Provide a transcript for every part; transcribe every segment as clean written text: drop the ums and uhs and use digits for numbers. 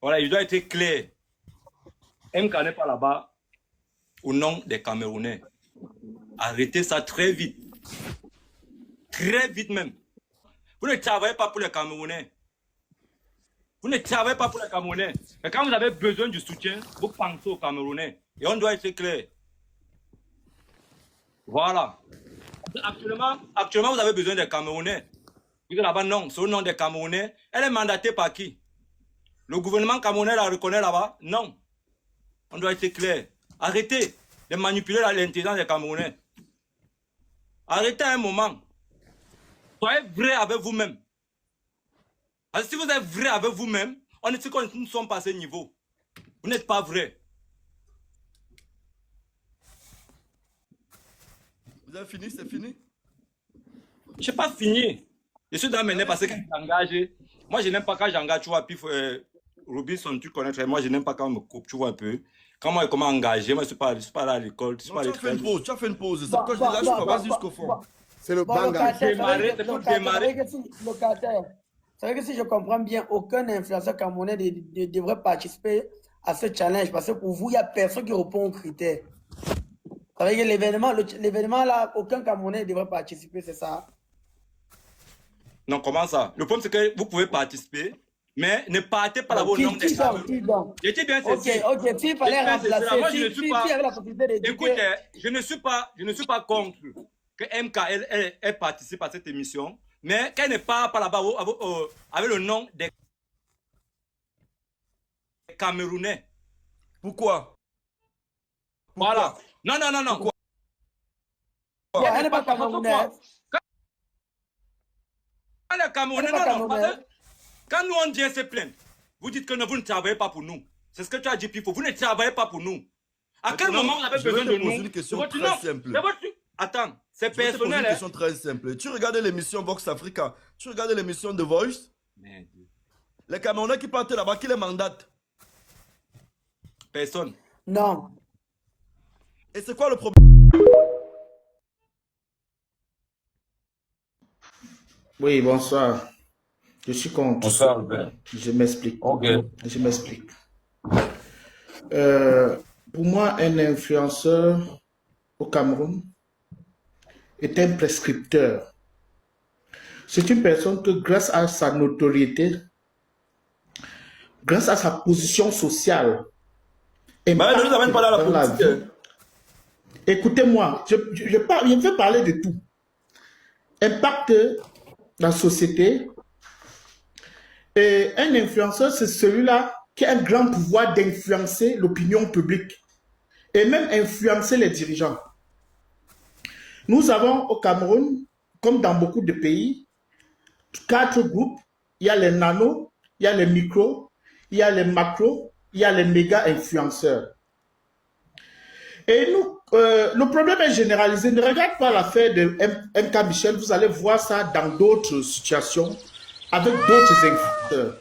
Voilà, il doit être clair. MK n'est pas là-bas au nom des Camerounais. Arrêtez ça très vite. Très vite même. Vous ne travaillez pas pour les Camerounais. Vous ne travaillez pas pour les Camerounais. Et quand vous avez besoin du soutien, vous pensez aux Camerounais. Et on doit être clair. Voilà. Actuellement, vous avez besoin des Camerounais. Vous dites là-bas, non, c'est au nom des Camerounais. Elle est mandatée par qui? Le gouvernement camerounais la reconnaît là-bas? Non. On doit être clair. Arrêtez de manipuler l'intelligence des Camerounais. Arrêtez un moment. Soyez vrai avec vous-même. Parce que si vous êtes vrai avec vous-même, on est sûr que nous ne sommes pas à ce niveau. Vous n'êtes pas vrai. Vous avez fini, c'est fini? Je n'ai pas fini. Je suis dans mes parce que j'engage. Moi, je n'aime pas quand j'engage, tu vois, puis Robinson, tu connais très bien. Moi, je n'aime pas quand on me coupe, tu vois un peu. Quand moi, comment engager, moi, je ne suis pas là à l'école. Tu as fait une pause, tu as fait une pause. C'est pourquoi je dis là, je vas jusqu'au fond. C'est le banga. Locataire. C'est vrai que si je comprends bien, aucun influenceur camerounais ne devrait participer à ce challenge parce que pour vous, il n'y a personne qui répond aux critères. Ça veut dire que l'événement là, aucun Camerounais ne devrait participer, c'est ça? Non, comment ça? Le problème, c'est que vous pouvez participer, mais ne partez pas là-bas au nom des Camerounais. J'étais bien saisi. Ok, s'il fallait remplacer, moi, je ne suis pas... Écoutez, je ne suis pas contre que MK elle participe à cette émission, mais qu'elle ne part pas là-bas avec le nom des Camerounais. Pourquoi? Voilà. Non. Pourquoi? Elle n'est pas Camerounaise. Quand les Camerounais, quand nous on vient se plaindre, vous dites que vous ne travaillez pas pour nous. C'est ce que tu as dit, Pifo. Vous ne travaillez pas pour nous. À quel moment vous avez besoin de nous? Une question très simple. Attends, c'est personnel. Une question très simple. Tu regardais l'émission Vox Africa, tu regardais l'émission The Voice. Merde. Les Camerounais qui partent là-bas, qui les mandatent? Personne. Non. Et c'est quoi le problème? Oui, bonsoir. Je suis contre. Bonsoir, Albert. Je m'explique. Ok. Je m'explique. Pour moi, un influenceur au Cameroun est un prescripteur. C'est une personne que, grâce à sa notoriété, grâce à sa position sociale, Bah, ne nous amène pas dans la politique. Écoutez-moi, je vais parler de tout. Impacte la société. Et un influenceur, c'est celui-là qui a un grand pouvoir d'influencer l'opinion publique et même influencer les dirigeants. Nous avons au Cameroun, comme dans beaucoup de pays, 4 groupes. Il y a les nanos, il y a les micros, il y a les macros, il y a les méga influenceurs. Et nous, le problème est généralisé. Ne regarde pas l'affaire de MK Michel, vous allez voir ça dans d'autres situations avec d'autres influenceurs.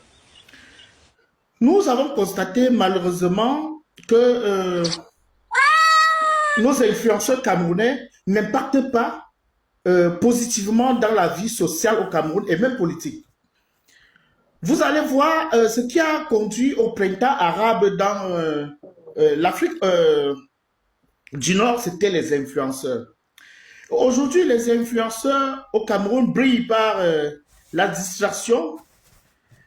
Nous avons constaté malheureusement que nos influenceurs camerounais n'impactent pas positivement dans la vie sociale au Cameroun et même politique. Vous allez voir ce qui a conduit au printemps arabe dans l'Afrique du Nord, c'était les influenceurs. Aujourd'hui, les influenceurs au Cameroun brillent par la distraction,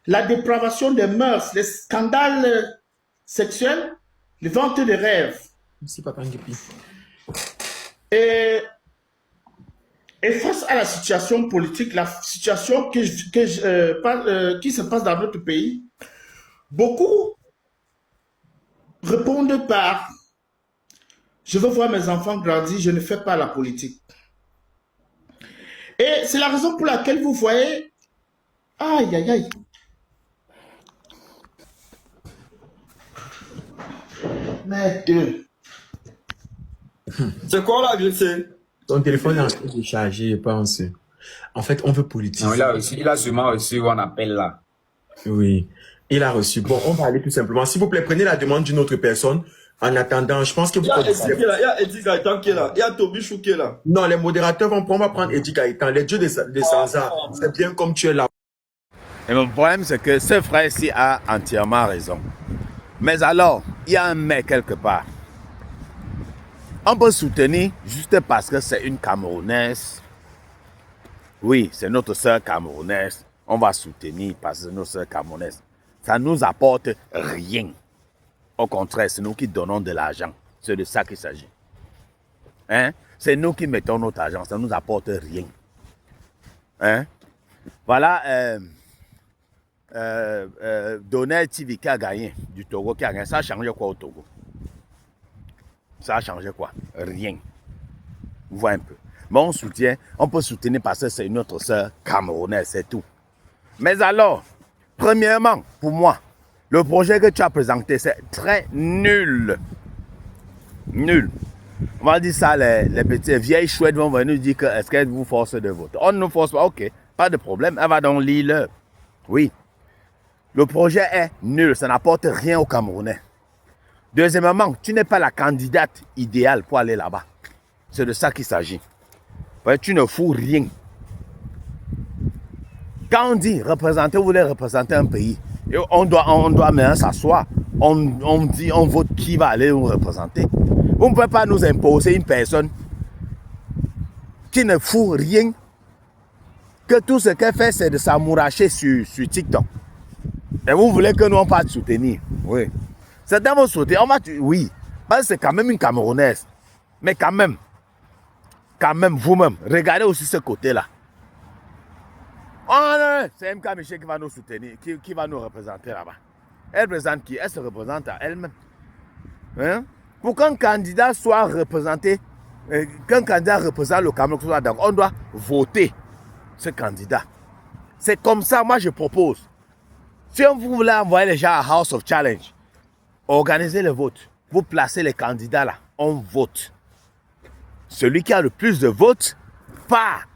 la dépravation des mœurs, les scandales sexuels, les ventes de rêves. Et face à la situation politique, la situation qui se passe dans notre pays, beaucoup répondent par « Je veux voir mes enfants grandir, je ne fais pas la politique ». Et c'est la raison pour laquelle vous voyez... Aïe, aïe, aïe. Merde. C'est quoi là, glissé? Ton téléphone est en train de charger, je pense. En fait, on veut politiser. Non, il a sûrement reçu un appel là. Oui, il a reçu. Bon, on va aller tout simplement. S'il vous plaît, prenez la demande d'une autre personne. En attendant, je pense que vous... Il y a Eddie Gaëtan qui est là. Il y a Toby Chou qui est là. Non, les modérateurs vont prendre, on va prendre Eddie Gaëtan. Les dieux des Sansa, c'est bien comme tu es là. Et mon problème, c'est que ce frère-ci a entièrement raison. Mais alors, il y a un mais quelque part. On peut soutenir juste parce que c'est une Camerounaise. Oui, c'est notre sœur camerounaise. On va soutenir parce que c'est notre sœur camerounaise. Ça ne nous apporte rien. Au contraire, c'est nous qui donnons de l'argent. C'est de ça qu'il s'agit. Hein? C'est nous qui mettons notre argent. Ça ne nous apporte rien. Hein? Voilà, Donner TV qui a gagné, du Togo qui a gagné. Ça a changé quoi au Togo? Ça a changé quoi? Rien. Vous voyez un peu. Mais on soutient, on peut soutenir parce que c'est une autre sœur camerounaise, c'est tout. Mais alors, premièrement, pour moi, le projet que tu as présenté, c'est très nul. Nul. On va dire ça, les petites vieilles chouettes vont venir dire que est-ce qu'elles vous forcent de voter? On ne nous force pas, ok, pas de problème, elle va donc lire. Oui. Le projet est nul, ça n'apporte rien aux Camerounais. Deuxièmement, tu n'es pas la candidate idéale pour aller là-bas. C'est de ça qu'il s'agit. Tu ne fous rien. Quand on dit représenter, vous voulez représenter un pays, et on doit maintenant s'asseoir. On dit, on vote qui va aller nous représenter. Vous ne pouvez pas nous imposer une personne qui ne fout rien, que tout ce qu'elle fait, c'est de s'amouracher sur TikTok. Et vous voulez que nous, on parte soutenir. Oui. C'est dans vos soutenir. Oui. Parce que c'est quand même une Camerounaise. Mais quand même, vous-même, regardez aussi ce côté-là. Oh non, c'est MK Michel qui va nous soutenir, qui va nous représenter là-bas. Elle représente qui? Elle se représente à elle-même. Hein? Pour qu'un candidat soit représenté, qu'un candidat représente le Cameroun, donc on doit voter ce candidat. C'est comme ça, moi je propose. Si vous voulez envoyer les gens à House of Challenge, organisez le vote. Vous placez les candidats là, on vote. Celui qui a le plus de votes part.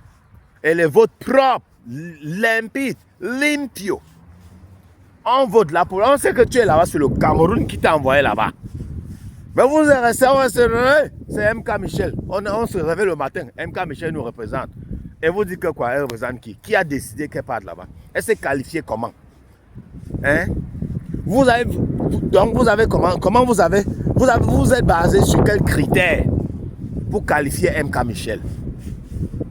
Et les votes propres, limpides, limpio. On vote là pour. On sait que tu es là-bas sur le Cameroun qui t'a envoyé là-bas. Mais vous êtes resté, c'est MK Michel. On se réveille le matin, MK Michel nous représente. Et vous dites que quoi, elle représente qui? Qui a décidé qu'elle parte là-bas? Elle s'est qualifiée comment? Hein? Vous avez comment vous êtes basé sur quels critères pour qualifier MK Michel?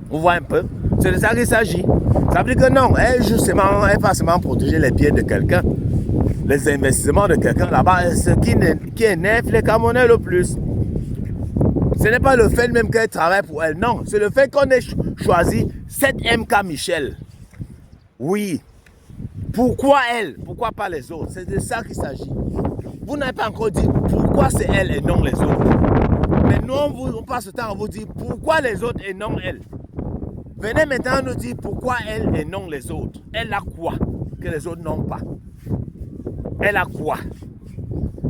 Vous voyez un peu? C'est de ça qu'il s'agit. Ça veut dire que non, elle justement, elle pas seulement protéger les biens de quelqu'un, les investissements de quelqu'un là-bas, ce qui énerve les Camerounais le plus. Ce n'est pas le fait même qu'elle travaille pour elle, non. C'est le fait qu'on ait choisi cette MK Michel. Oui. Pourquoi elle? Pourquoi pas les autres? C'est de ça qu'il s'agit. Vous n'avez pas encore dit pourquoi c'est elle et non les autres. Mais nous, on passe le temps à vous dire pourquoi les autres et non elle. Venez maintenant nous dire pourquoi elle et non les autres. Elle a quoi que les autres n'ont pas? Elle a quoi?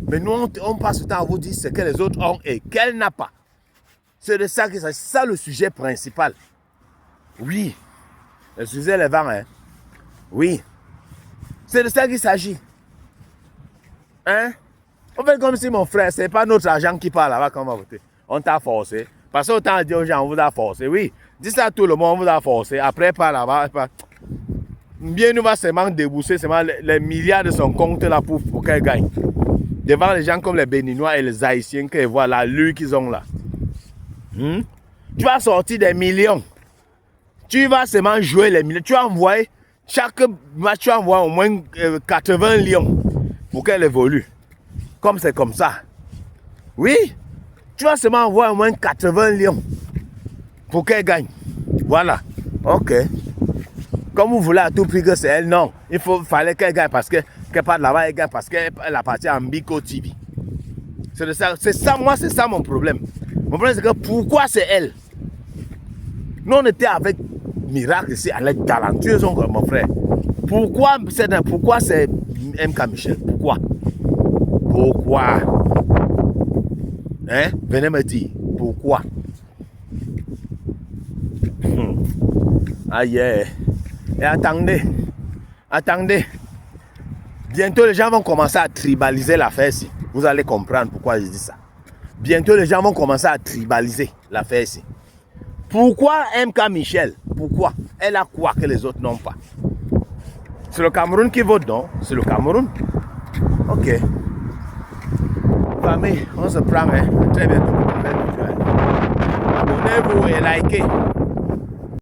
Mais nous, on passe le temps à vous dire ce que les autres ont et qu'elle n'a pas. C'est de ça que c'est ça le sujet principal. Oui. Le sujet est vent, hein? Oui. C'est de ça qu'il s'agit. Hein? On fait comme si mon frère, c'est pas notre argent qui parle là-bas qu'on va voter. On t'a forcé. Parce que autant dire aux gens, on vous a forcé. Oui. Dis ça à tout le monde, on vous a forcé. Après, pas là-bas. Bien, nous va seulement débourser seulement les milliards de son compte là pour qu'elle gagne. Devant les gens comme les Béninois et les Haïtiens qu'ils voient là, lui qu'ils ont là. Tu vas sortir des millions. Tu vas seulement jouer les millions. Tu vas envoyer, chaque match, tu vas envoyer au moins 80 lions pour qu'elle évolue. Comme c'est comme ça. Oui. Tu vas seulement envoyer au moins 80 lions pour qu'elle gagne. Voilà. Ok. Comme vous voulez à tout prix que c'est elle, non. Fallait qu'elle gagne parce qu'elle part là-bas, elle gagne parce qu'elle appartient à Mbiko TV. C'est ça, moi, c'est ça mon problème. Mon problème, c'est que pourquoi c'est elle? Nous, on était avec Miracle ici, elle est talentueuse, mon frère. Pourquoi c'est MK Michel? Pourquoi? Hein? Venez me dire, pourquoi? Aïe. Et attendez. Bientôt, les gens vont commencer à tribaliser l'affaire ici. Vous allez comprendre pourquoi je dis ça. Bientôt, les gens vont commencer à tribaliser l'affaire ici. Pourquoi MK Michel? Pourquoi? Elle a quoi que les autres n'ont pas? C'est le Cameroun qui vote, non? C'est le Cameroun. Ok. Famille, on se prend, hein. Très bientôt. Abonnez-vous et likez.